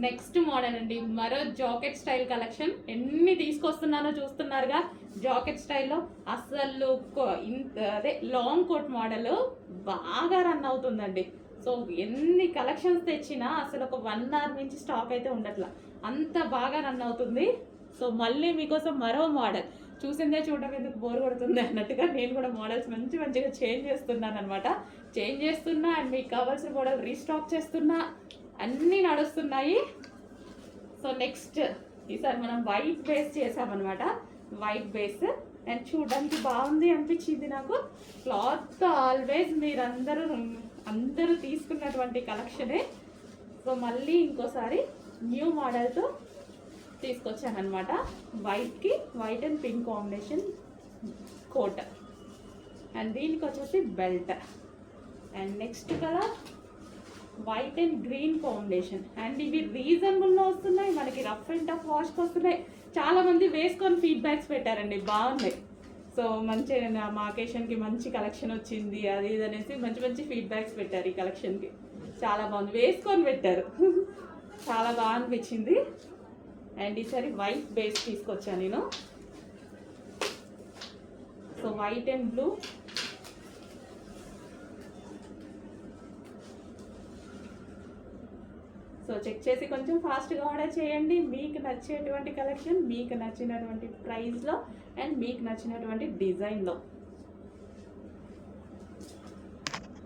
Next model అండి, మరో jacket style collection. ఎన్ని తీసుకొస్తున్నానో చూస్తున్నారుగా. జాకెట్ స్టైల్లో అసలు అదే లాంగ్ కోట్ మోడల్ బాగా రన్ అవుతుందండి. సో ఎన్ని కలెక్షన్స్ తెచ్చినా అసలు ఒక 1 hour నుంచి స్టాక్ అయితే ఉండట్లా, అంత బాగా రన్ అవుతుంది. సో మళ్ళీ మీకోసం మరో మోడల్, చూసిందే చూడడం ఎందుకు బోర్ కొడుతుంది అన్నట్టుగా నేను కూడా మోడల్స్ మంచిగా చేంజ్ చేస్తున్నాను అనమాట. చేంజ్ చేస్తున్నా అండ్ మీకు కావాల్సిన మోడల్ రీస్టాక్ చేస్తున్నా, అన్నీ నడుస్తున్నాయి. సో నెక్స్ట్ ఈసారి మనం వైట్ బేస్ చేసామన్నమాట. వైట్ బేస్ అండ్ చూడడానికి బాగుంది అనిపించింది నాకు. క్లాత్ ఆల్వేస్ అందరూ తీసుకున్నటువంటి కలెక్షనే. సో మళ్ళీ ఇంకోసారి న్యూ మోడల్తో తీసుకొచ్చానమాట. వైట్కి white and pink combination coat and దీనికి వచ్చేసి belt. And next colour white and green combination. And ఇవి రీజనబుల్లో వస్తున్నాయి, మనకి రఫ్ అండ్ టఫ్ వాష్కి వస్తున్నాయి. చాలామంది వేసుకొని ఫీడ్బ్యాక్స్ పెట్టారండి, బాగున్నాయి. సో మంచిగా మా అకేషన్కి మంచి కలెక్షన్ వచ్చింది అది ఇది అనేసి మంచి ఫీడ్బ్యాక్స్ పెట్టారు. ఈ కలెక్షన్కి చాలా బాగుంది, వేసుకొని పెట్టారు. చాలా బాగా అనిపించింది. అండ్ ఈసారి వైట్ బేస్ తీసుకొచ్చాను నేను. So white and blue. So check చేసి కొంచెం ఫాస్ట్గా ఆర్డర్ చేయండి. మీకు నచ్చేటువంటి కలెక్షన్, మీకు నచ్చినటువంటి ప్రైస్లో అండ్ మీకు నచ్చినటువంటి డిజైన్లో.